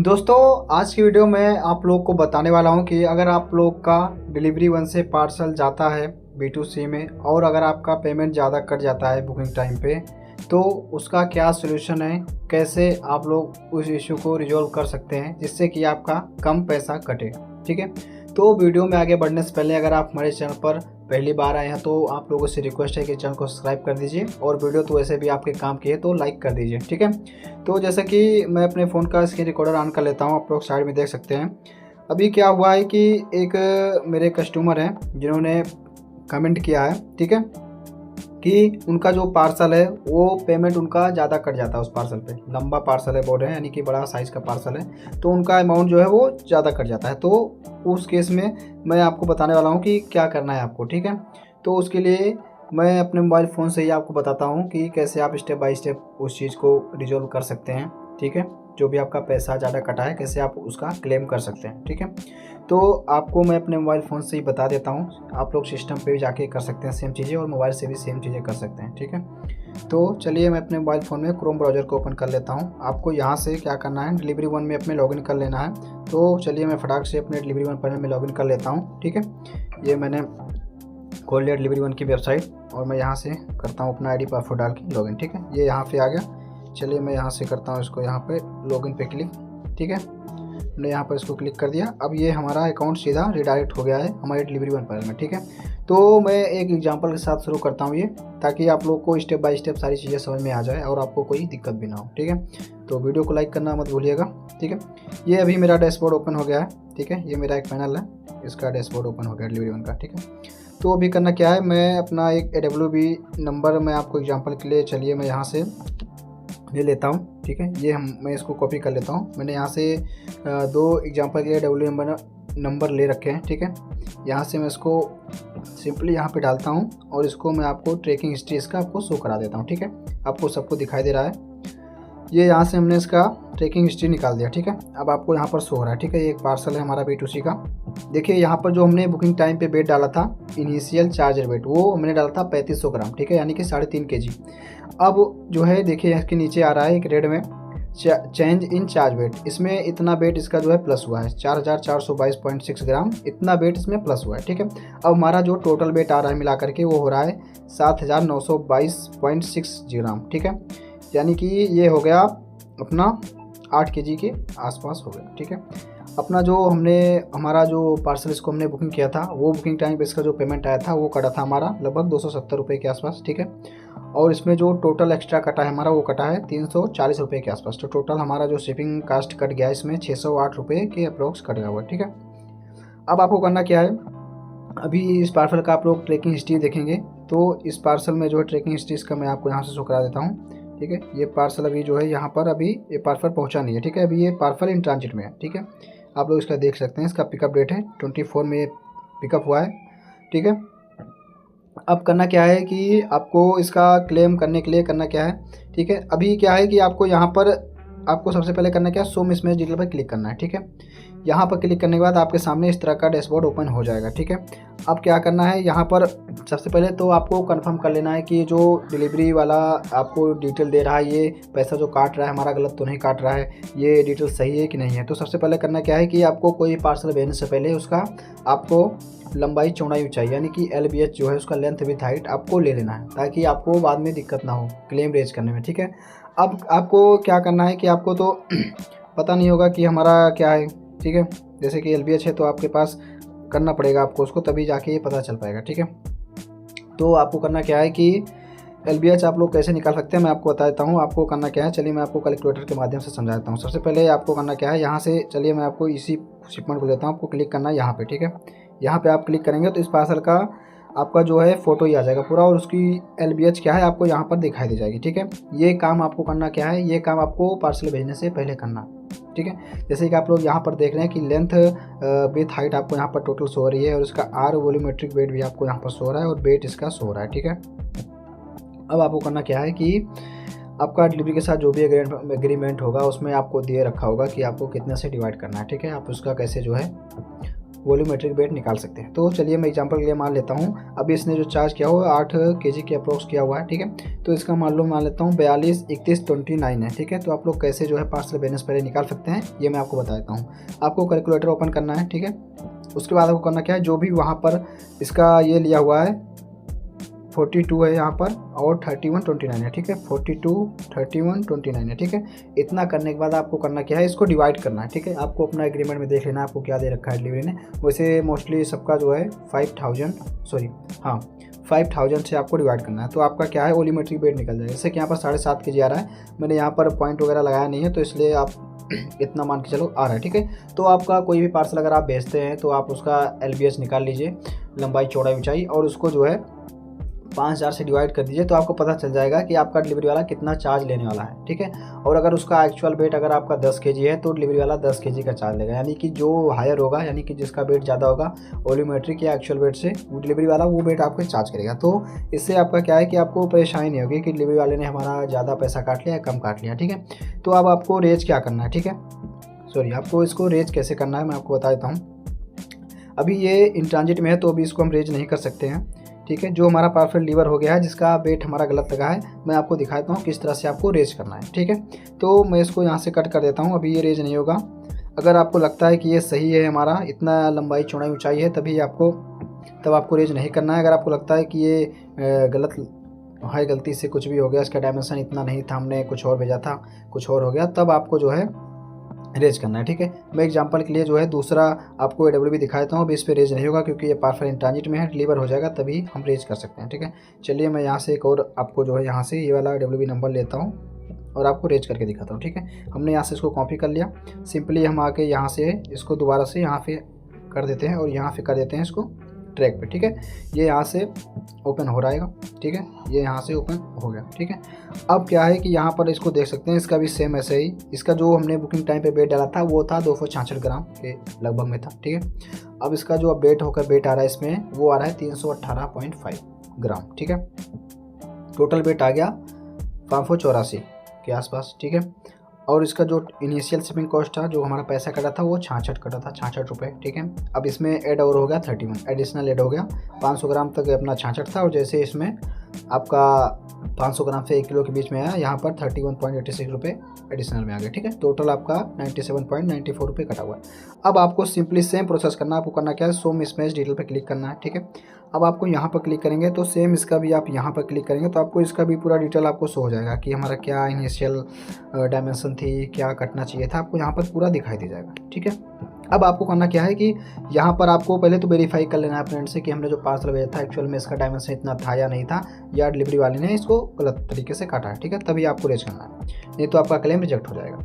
दोस्तों, आज की वीडियो में आप लोग को बताने वाला हूं कि अगर आप लोग का डिलीवरी वन से पार्सल जाता है B2C में और अगर आपका पेमेंट ज़्यादा कट जाता है बुकिंग टाइम पे, तो उसका क्या सलूशन है, कैसे आप लोग उस इशू को रिजॉल्व कर सकते हैं जिससे कि आपका कम पैसा कटे। ठीक है, तो वीडियो में आगे बढ़ने से पहले अगर आप हमारे चैनल पर पहली बार आए हैं तो आप लोगों से रिक्वेस्ट है कि चैनल को सब्सक्राइब कर दीजिए और वीडियो तो वैसे भी आपके काम की है तो लाइक कर दीजिए। ठीक है, तो जैसा कि मैं अपने फ़ोन का स्क्रीन रिकॉर्डर ऑन कर लेता हूँ, आप लोग साइड में देख सकते हैं। अभी क्या हुआ है कि एक मेरे कस्टमर हैं जिन्होंने कमेंट किया है, ठीक है, कि उनका जो पार्सल है वो पेमेंट उनका ज़्यादा कट जाता है। उस पार्सल पे लंबा पार्सल है, बोल रहे हैं, यानी कि बड़ा साइज़ का पार्सल है, तो उनका अमाउंट जो है वो ज़्यादा कट जाता है। तो उस केस में मैं आपको बताने वाला हूँ कि क्या करना है आपको। ठीक है, तो उसके लिए मैं अपने मोबाइल फ़ोन से ही आपको बताता हूँ कि कैसे आप स्टेप बाय स्टेप उस चीज़ को रिजॉल्व कर सकते हैं। ठीक है, जो भी आपका पैसा ज़्यादा कटा है कैसे आप उसका क्लेम कर सकते हैं। ठीक है, तो आपको मैं अपने मोबाइल फ़ोन से ही बता देता हूँ, आप लोग सिस्टम पे भी जाके कर सकते हैं सेम चीज़ें और मोबाइल से भी सेम चीज़ें कर सकते हैं। ठीक है, तो चलिए मैं अपने मोबाइल फ़ोन में क्रोम ब्राउज़र को ओपन कर लेता हूँ। आपको यहाँ से क्या करना है, डिलीवरी वन में अपने लॉगिन कर लेना है। तो चलिए मैं फटाक से अपने डिलीवरी वन पैनल में लॉगिन कर लेता हूँ। ठीक है, ये मैंने खोल लिया डिलीवरी वन की वेबसाइट और मैं यहाँ से करता हूँ अपना आईडी पासवर्ड डाल के लॉगिन। ठीक है, ये यहाँ पे आ गया। चलिए मैं यहाँ से करता हूँ इसको यहाँ पे लॉगिन पे क्लिक। ठीक है, हमने यहाँ पर इसको क्लिक कर दिया। अब ये हमारा अकाउंट सीधा रिडायरेक्ट हो गया है हमारे डिलीवरी वन पैनल में। ठीक है, तो मैं एक एग्जांपल के साथ शुरू करता हूँ ये, ताकि आप लोग को स्टेप बाय स्टेप सारी चीज़ें समझ में आ जाए और आपको कोई दिक्कत भी ना हो। ठीक है, तो वीडियो को लाइक करना मत भूलिएगा। ठीक है, ये अभी मेरा डैशबोर्ड ओपन हो गया है। ठीक है, ये मेरा एक पैनल है, इसका डैशबोर्ड ओपन हो गया डिलीवरी वन का। ठीक है, तो अभी करना क्या है, मैं अपना एक AWB नंबर मैं आपको एग्जांपल के लिए, चलिए मैं यहाँ से ले लेता हूँ। ठीक है, ये मैं इसको कॉपी कर लेता हूँ। मैंने यहाँ से दो एग्जांपल के लिए नंबर ले रखे हैं। ठीक है, यहाँ से मैं इसको सिंपली यहाँ पे डालता हूँ और इसको मैं आपको ट्रैकिंग हिस्ट्री इसका आपको शो करा देता हूँ। ठीक है, आपको सबको दिखाई दे रहा है, ये यहाँ से हमने इसका ट्रैकिंग हिस्ट्री निकाल दिया। ठीक है, अब आपको यहाँ पर शो हो रहा है। ठीक है, ये एक पार्सल है हमारा B2C का। देखिए यहाँ पर जो हमने बुकिंग टाइम पे वेट डाला था, इनिशियल चार्जर वेट, वो हमने डाला था 3500 ग्राम। ठीक है, यानी कि 3.5 kg। अब जो है देखिए इसके नीचे आ रहा है एक रेड में चेंज इन चार्ज वेट, इसमें इतना वेट इसका जो है प्लस हुआ है, 4422.6 ग्राम इतना वेट इसमें प्लस हुआ है। ठीक है, अब हमारा जो टोटल वेट आ रहा है मिला करके वो हो रहा है 7922.6 ग्राम। ठीक है, यानी कि ये हो गया अपना 8 kg के आसपास हो गया। ठीक है, अपना जो हमारा जो पार्सल इसको हमने बुकिंग किया था, वो बुकिंग टाइम पे इसका जो पेमेंट आया था वो कटा था हमारा लगभग 270 रुपये के आसपास। ठीक है, और इसमें जो टोटल एक्स्ट्रा कटा है हमारा वो कटा है 340 रुपये के आसपास। तो टोटल हमारा जो शिपिंग कास्ट कट गया है इसमें 608 रुपये के अप्रोक्स कट गया हुआ है। ठीक है, अब आपको करना क्या है, अभी इस पार्सल का आप लोग ट्रैकिंग हिस्ट्री देखेंगे तो इस पार्सल में जो है ट्रैकिंग हिस्ट्री इसका मैं आपको यहाँ से शो करा देता हूँ। ठीक है, ये पार्सल अभी जो है यहाँ पर अभी ये पार्सल पहुँचा नहीं है। ठीक है, अभी ये पार्सल इन ट्रांजिट में है। ठीक है, आप लोग इसका देख सकते हैं, इसका पिकअप डेट है 24 में पिकअप हुआ है। ठीक है, अब करना क्या है कि आपको इसका क्लेम करने के लिए करना क्या है। ठीक है, अभी क्या है कि आपको यहाँ पर आपको सबसे पहले करना क्या है, शो मिसमैच डिटेल पर क्लिक करना है। ठीक है, यहाँ पर क्लिक करने के बाद आपके सामने इस तरह का डैशबोर्ड ओपन हो जाएगा। ठीक है, अब क्या करना है, यहाँ पर सबसे पहले तो आपको कंफर्म कर लेना है कि जो डिलीवरी वाला आपको डिटेल दे रहा है, ये पैसा जो काट रहा है हमारा गलत तो नहीं काट रहा है, ये डिटेल सही है कि नहीं है। तो सबसे पहले करना क्या है कि आपको कोई पार्सल भेजने से पहले उसका आपको लंबाई चौड़ाई ऊंचाई यानी कि LBH जो है उसका लेंथ विथ हाइट आपको ले लेना है, ताकि आपको बाद में दिक्कत ना हो क्लेम रेज करने में। ठीक है, अब आपको क्या करना है कि आपको तो पता नहीं होगा कि हमारा क्या है। ठीक है, जैसे कि LBH है तो आपके पास करना पड़ेगा आपको उसको, तभी जाके ये पता चल पाएगा। ठीक है, तो आपको करना क्या है कि LBH आप लोग कैसे निकाल सकते हैं मैं आपको बता देता हूँ। आपको करना क्या है, चलिए मैं आपको कैलकुलेटर के माध्यम से समझा देता हूँ। सबसे पहले आपको करना क्या है, यहाँ से चलिए मैं आपको इसी शिपमेंट को लेता हूँ, आपको क्लिक करना है यहाँ पे। ठीक है, यहाँ पे आप क्लिक करेंगे तो इस पार्सल का आपका जो है फ़ोटो ही आ जाएगा पूरा और उसकी LBH क्या है आपको यहाँ पर दिखाई दे जाएगी। ठीक है, ये काम आपको करना क्या है, ये काम आपको पार्सल भेजने से पहले करना। ठीक है, जैसे कि आप लोग यहाँ पर देख रहे हैं कि लेंथ विथ हाइट आपको यहाँ पर टोटल शो हो रही है और इसका R वॉल्यूमेट्रिक वेट भी आपको यहाँ पर शो हो रहा है और वेट इसका शो हो रहा है। ठीक है, अब आपको करना क्या है कि आपका डिलीवरी के साथ जो भी एग्रीमेंट होगा उसमें आपको दिए रखा होगा कि आपको कितने से डिवाइड करना है। ठीक है, आप उसका कैसे जो है वॉल्यूमेट्रिक बेड निकाल सकते हैं। तो चलिए मैं एग्जांपल के लिए मान लेता हूँ, अभी इसने जो चार्ज किया हुआ 8 kg के अप्रोक्स किया हुआ है, ठीक है। तो इसका मान लेता हूँ 42 31 29 है, ठीक है। तो आप लोग कैसे जो है पार्सल बैलेंस पहले निकाल सकते हैं ये मैं आपको बता देता हूँ। आपको कैलकुलेटर ओपन करना है, ठीक है। उसके बाद आपको करना क्या है, जो भी वहाँ पर इसका ये लिया हुआ है 42 है यहाँ पर और 31 29 है, ठीक है। 42 31 29 है, ठीक है। इतना करने के बाद आपको करना क्या है, इसको डिवाइड करना है, ठीक है। आपको अपना एग्रीमेंट में देख लेना है आपको क्या दे रखा है डिलीवरी ने। वैसे मोस्टली सबका जो है 5000 से आपको डिवाइड करना है। तो आपका क्या है, वॉल्यूमेट्रिक बेड निकल जाएगा। जैसे कि यहाँ पर 7.5 kg आ रहा है, मैंने यहाँ पर पॉइंट वगैरह लगाया नहीं है तो इसलिए आप इतना मान के चलो आ रहा है, ठीक है। तो आपका कोई भी पार्सल अगर आप भेजते हैं तो आप उसका LBS निकाल लीजिए, लंबाई चौड़ाई ऊंचाई, और उसको जो है 5000 से डिवाइड कर दीजिए। तो आपको पता चल जाएगा कि आपका डिलीवरी वाला कितना चार्ज लेने वाला है, ठीक है। और अगर उसका एक्चुअल वेट अगर आपका 10 kg है तो डिलीवरी वाला 10 kg का चार्ज लेगा, यानी कि जो हायर होगा, यानी कि जिसका वेट ज़्यादा होगा वॉल्यूमेट्रिक या एक्चुअल वेट से, वो डिलीवरी वाला वो वेट आपको चार्ज करेगा। तो इससे आपका क्या है कि आपको परेशानी नहीं होगी कि डिलीवरी वाले ने हमारा ज़्यादा पैसा काट लिया या कम काट लिया, ठीक है। तो अब आपको रेज क्या करना है, ठीक है, आपको इसको रेज कैसे करना है मैं आपको बता देता हूँ। अभी ये इन ट्रांजिट में है तो अभी इसको हम रेज नहीं कर सकते हैं, ठीक है। जो हमारा पार्सल डिलीवर हो गया है, जिसका वेट हमारा गलत लगा है, मैं आपको दिखाता हूँ किस तरह से आपको रेज करना है, ठीक है। तो मैं इसको यहाँ से कट कर देता हूँ, अभी ये रेज नहीं होगा। अगर आपको लगता है कि ये सही है, हमारा इतना लंबाई चौड़ाई ऊंचाई है, तब आपको रेज नहीं करना है। अगर आपको लगता है कि ये गलत है, गलती से कुछ भी हो गया, इसका डायमेंशन इतना नहीं था, हमने कुछ और भेजा था, कुछ और हो गया, तब आपको जो है रेज करना है, ठीक है। मैं एग्जांपल के लिए जो है दूसरा आपको AWB दिखा देता हूँ। अभी इस पर रेज नहीं होगा क्योंकि ये पार्सल इन ट्रांजिट में है, डिलीवर हो जाएगा तभी हम रेज कर सकते हैं, ठीक है। चलिए मैं यहाँ से एक और आपको जो है यहाँ से ये वाला AWB नंबर लेता हूँ और आपको रेज करके दिखाता हूँ, ठीक है। हमने यहाँ से इसको कॉपी कर लिया, सिंपली हम आके यहाँ से इसको दोबारा से यहाँ पे कर देते हैं और यहाँ पे कर देते हैं इसको ट्रैक पे, ठीक है। ये यहाँ से ओपन हो रहेगा, ठीक है, ये यहाँ से ओपन हो गया, ठीक है। अब क्या है कि यहाँ पर इसको देख सकते हैं, इसका भी सेम ऐसे ही, इसका जो हमने बुकिंग टाइम पे वेट डाला था वो था 266 ग्राम के लगभग में था, ठीक है। अब इसका जो अपडेट होकर वेट आ रहा है इसमें वो आ रहा है 318.5 ग्राम, ठीक है। टोटल वेट आ गया 584 के आसपास, ठीक है। और इसका जो इनिशियल शिपिंग कॉस्ट था, जो हमारा पैसा कटा था, वो 66 कटा था, 66 रुपये, ठीक है। अब इसमें ऐड और हो गया 31 एडिशनल ऐड हो गया, 500 ग्राम तक अपना 66 था, और जैसे इसमें आपका 500 ग्राम से 1 किलो के बीच में आया, यहाँ पर 31.86 रुपये एडिशनल में आ गया, ठीक है। टोटल आपका 97.94 रुपये कटा हुआ है। अब आपको सिंपली सेम प्रोसेस करना है। आपको करना क्या है, शो मिसमैच डिटेल पर क्लिक करना है, ठीक है। अब आपको यहाँ पर क्लिक करेंगे तो सेम इसका भी आप यहाँ पर क्लिक करेंगे तो आपको इसका भी पूरा डिटेल आपको शो हो जाएगा कि हमारा क्या इनिशियल डायमेंशन थी, क्या कटना चाहिए था, आपको यहाँ पर पूरा दिखाई दे जाएगा, ठीक है। अब आपको करना क्या है कि यहाँ पर आपको पहले तो वेरीफाई कर लेना है अपने एंड से कि हमने जो पार्सल भेजा था एक्चुअल में इसका डायमेंशन इतना था या नहीं था, या डिलीवरी वाले ने इसको गलत तरीके से काटा है, ठीक है। तभी आपको रेज करना है, नहीं तो आपका क्लेम रिजेक्ट हो जाएगा।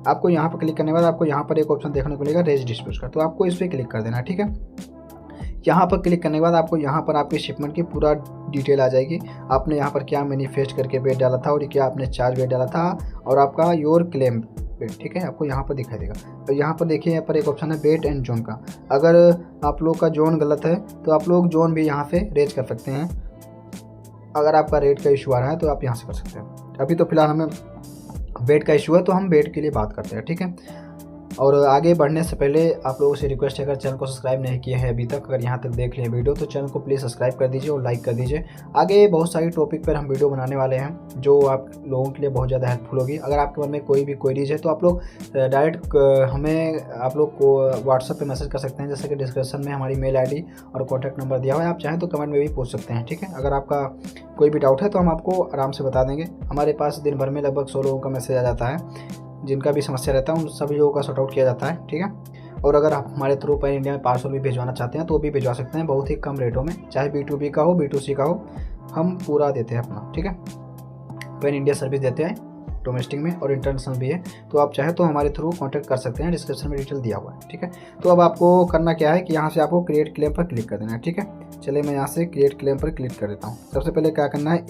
आपको यहाँ पर क्लिक करने के बाद आपको यहाँ पर एक ऑप्शन देखने को मिलेगा रेज डिस्प्यूट का, तो आपको इस पर क्लिक कर देना है, ठीक है। यहाँ पर क्लिक करने के बाद आपको यहाँ पर आपके शिपमेंट की पूरा डिटेल आ जाएगी। आपने यहाँ पर क्या मैनिफेस्ट करके वेट डाला था और क्या आपने चार्ज वेट डाला था, और आपका योर क्लेम वेट, ठीक है, आपको यहाँ पर दिखाई देगा। तो यहाँ पर देखिए, यहाँ पर एक ऑप्शन है वेट एंड जोन का। अगर आप लोग का जोन गलत है तो आप लोग जोन भी यहाँ से रेज कर सकते हैं। अगर आपका रेट का इशू आ रहा है तो आप यहाँ से कर सकते हैं। अभी तो फिलहाल हमें वेट का इशू है तो हम वेट के लिए बात करते हैं, ठीक है। और आगे बढ़ने से पहले आप लोगों से रिक्वेस्ट है, अगर चैनल को सब्सक्राइब नहीं किए हैं अभी तक, अगर यहाँ तक देख लिए वीडियो तो चैनल को प्लीज़ सब्सक्राइब कर दीजिए और लाइक कर दीजिए। आगे बहुत सारी टॉपिक पर हम वीडियो बनाने वाले हैं जो आप लोगों के लिए बहुत ज़्यादा हेल्पफुल होगी। अगर आपके मन में कोई भी क्वेरीज है तो आप लोग डायरेक्ट हमें आप लोग को व्हाट्सएप पे मैसेज कर सकते हैं, जैसे कि डिस्क्रिप्शन में हमारी मेल ID और कॉन्टैक्ट नंबर दिया हुआ है। आप चाहें तो कमेंट में भी पूछ सकते हैं, ठीक है। अगर आपका कोई भी डाउट है तो हम आपको आराम से बता देंगे। हमारे पास दिन भर में लगभग 100 लोगों का मैसेज आ जाता है, जिनका भी समस्या रहता है उन सभी लोगों का सॉर्ट आउट किया जाता है, ठीक है। और अगर आप हमारे थ्रू पैन इंडिया में पार्सल भी भिजवाना चाहते हैं तो भी भिजवा सकते हैं, बहुत ही कम रेटों में, चाहे B2B का हो B2C का हो, हम पूरा देते हैं अपना, ठीक है। पैन इंडिया सर्विस देते हैं डोमेस्टिक में और इंटरनेशनल भी है, तो आप चाहे तो हमारे थ्रू कॉन्टैक्ट कर सकते हैं, डिस्क्रिप्शन में डिटेल दिया हुआ है, ठीक है। तो अब आपको करना क्या है कि यहाँ से आपको क्रिएट क्लेम पर क्लिक कर देना है, ठीक है। चलिए मैं यहाँ से क्रिएट क्लेम पर क्लिक कर देता हूँ। सबसे पहले क्या करना है,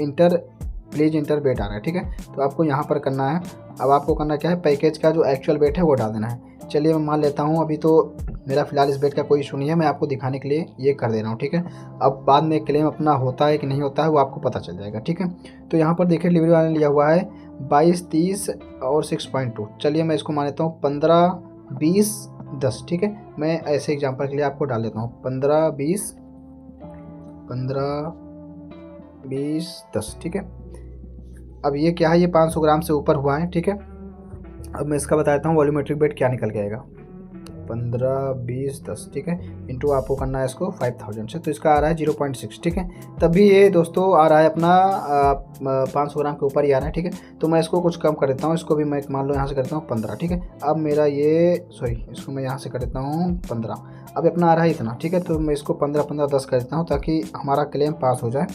प्लीज़ इंटर वेट आ रहा है, ठीक है। तो आपको यहाँ पर करना है, अब आपको करना क्या है, पैकेज का जो एक्चुअल वेट है वो डाल देना है। चलिए मैं मान लेता हूँ, अभी तो मेरा फिलहाल इस वेट का कोई इशू नहीं है, मैं आपको दिखाने के लिए ये कर दे रहा हूँ, ठीक है। अब बाद में क्लेम अपना होता है कि नहीं होता है वो आपको पता चल जाएगा, ठीक है। तो यहाँ पर देखिए डिलीवरी वाले ने लिया हुआ है 22 30 और 6.2। चलिए मैं इसको मान लेता हूँ 15 20 10, ठीक है। मैं ऐसे एग्जांपल के लिए आपको डाल देता हूँ 15 20 10, ठीक है। अब ये क्या है, ये 500 ग्राम से ऊपर हुआ है, ठीक है। अब मैं इसका बता देता हूँ वॉल्यूमेट्रिक वेट क्या निकल के आएगा। 15 20 10, ठीक है, इंटू आपको करना है इसको 5000 से, तो इसका आ रहा है 0.6, ठीक है। तभी ये दोस्तों आ रहा है अपना 500 ग्राम के ऊपर ही आ रहा है, ठीक है। तो मैं इसको कुछ कम कर देता हूँ, इसको भी मैं मान लो यहाँ से कर देता हूँ 15, ठीक है। अब मेरा ये इसको मैं यहाँ से कर देता हूँ 15। अब अपना आ रहा है इतना, ठीक है। तो मैं इसको 15 15 10 कर देता हूँ ताकि हमारा क्लेम पास हो जाए।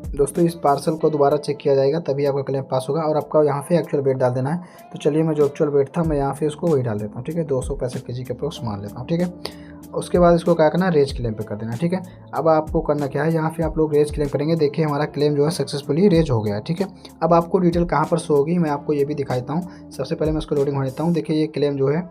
दोस्तों इस पार्सल को दोबारा चेक किया जाएगा तभी आपका क्लेम पास होगा, और आपका यहाँ पे एक्चुअल वेट डाल देना है। तो चलिए मैं जो एक्चुअल वेट था मैं यहाँ पे उसको वही डाल देता हूँ, ठीक है। 265 kg के अप्रोक्स मान लेता हूँ, ठीक है। उसके बाद इसको क्या करना है, रेज क्लेम पे कर देना, ठीक है। अब आपको करना क्या है, यहाँ पे आप लोग रेज क्लेम करेंगे। देखिए हमारा क्लेम जो है सक्सेसफुली रेज हो गया है, ठीक है। अब आपको डिटेल कहाँ पर शो होगी मैं आपको ये भी दिखा देता हूँ। सबसे पहले मैं इसको लोडिंग हो देता हूँ। देखिए ये क्लेम जो है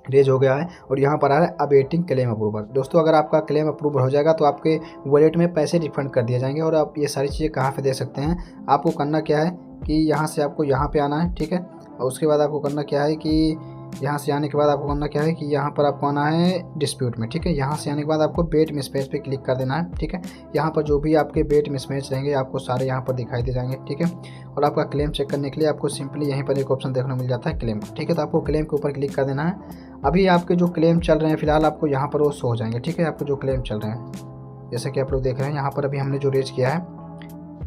रेज हो गया है और यहाँ पर आ रहा है अवेटिंग क्लेम अप्रूवल। दोस्तों अगर आपका क्लेम अप्रूवल हो जाएगा तो आपके वॉलेट में पैसे रिफंड कर दिए जाएंगे। और आप ये सारी चीज़ें कहाँ पे देख सकते हैं, आपको करना क्या है कि यहाँ से आपको यहाँ पे आना है, ठीक है। और उसके बाद आपको करना क्या है कि यहाँ से आने के बाद आपको करना क्या है कि यहाँ पर आपको आना है डिस्प्यूट में, ठीक है। यहाँ से आने के बाद आपको बेट मिसमैच पे क्लिक कर देना है, ठीक है। यहाँ पर जो भी आपके बेट मिसमैच रहेंगे आपको सारे यहाँ पर दिखाई दे जाएंगे, ठीक है। और आपका क्लेम चेक करने के लिए आपको सिंपली यहीं पर एक ऑप्शन देखने को मिल जाता है क्लेम, ठीक है। तो आपको क्लेम के ऊपर क्लिक कर देना है। अभी आपके जो क्लेम चल रहे हैं फिलहाल आपको यहाँ पर वो शो हो जाएंगे, ठीक है। आपको जो क्लेम चल रहे हैं जैसे कि आप लोग देख रहे हैं यहाँ पर अभी हमने जो रेज किया है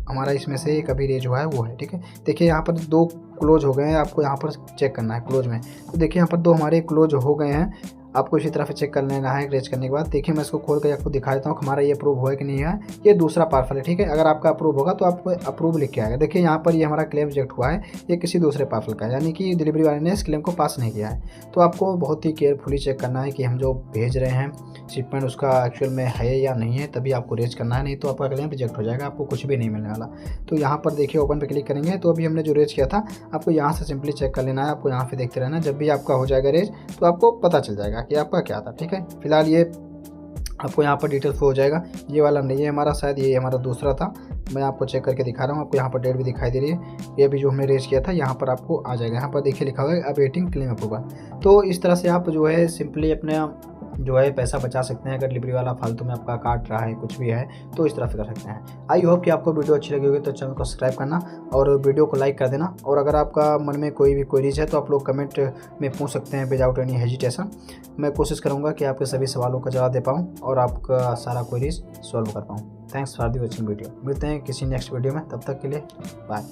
हमारा इसमें से एक अभी रेज हुआ है वो है, ठीक है। देखिए यहाँ पर 2 क्लोज हो गए हैं, आपको यहाँ पर चेक करना है क्लोज में। तो देखिए यहाँ पर 2 हमारे क्लोज हो गए हैं, आपको इसी तरह से चेक कर लेना है रेज करने के बाद। देखिए मैं इसको खोल कर आपको दिखा देता हूँ हमारा ये अप्रूव हुआ है कि नहीं है। ये दूसरा पार्सल है, ठीक है। अगर आपका अप्रूव होगा तो आपको अप्रूव लिख के आएगा। देखिए यहाँ पर ये हमारा क्लेम रिजेक्ट हुआ है, ये किसी दूसरे पार्सल का है, यानी कि डिलीवरी वाले ने इस क्लेम को पास नहीं किया है। तो आपको बहुत ही केयरफुली चेक करना है कि हम जो भेज रहे हैं शिपमेंट उसका एक्चुअल में है या नहीं है, तभी आपको रेज करना है, नहीं तो आपका क्लेम रिजेक्ट हो जाएगा, आपको कुछ भी नहीं मिलने वाला। तो यहाँ पर देखिए ओपन पे क्लिक करेंगे तो अभी हमने जो रेज किया था आपको यहाँ से सिंपली चेक कर लेना है। आपको यहाँ पे देखते रहना, जब भी आपका हो जाएगा रेज तो आपको पता चल जाएगा कि आपका क्या था, ठीक है। फिलहाल ये आपको यहाँ पर डिटेल शो हो जाएगा, ये वाला नहीं है हमारा, शायद ये हमारा दूसरा था। मैं आपको चेक करके दिखा रहा हूँ, आपको यहाँ पर डेट भी दिखाई दे रही है। ये भी जो हमने रेज किया था यहाँ पर आपको आ जाएगा, यहाँ पर देखिए लिखा हुआ है अवेटिंग क्लेम अप्रूवल। तो इस तरह से आप जो है सिंपली अपने जो है पैसा बचा सकते हैं। अगर डिलीवरी वाला फालतू में आपका काट रहा है कुछ भी है तो इस तरह से कर सकते हैं। आई होप कि आपको वीडियो अच्छी लगी होगी, तो चैनल को सब्सक्राइब करना और वीडियो को लाइक कर देना। और अगर आपका मन में कोई भी क्वेरीज है तो आप लोग कमेंट में पूछ सकते हैं विदाउट एनी हेजिटेशन। मैं कोशिश करूँगा कि आपके सभी सवालों का जवाब दे पाऊँ और आपका सारा क्वेरीज सॉल्व कर पाऊँ। Thanks for the watching video. मिलते हैं किसी नेक्स्ट वीडियो में, तब तक के लिए बाय।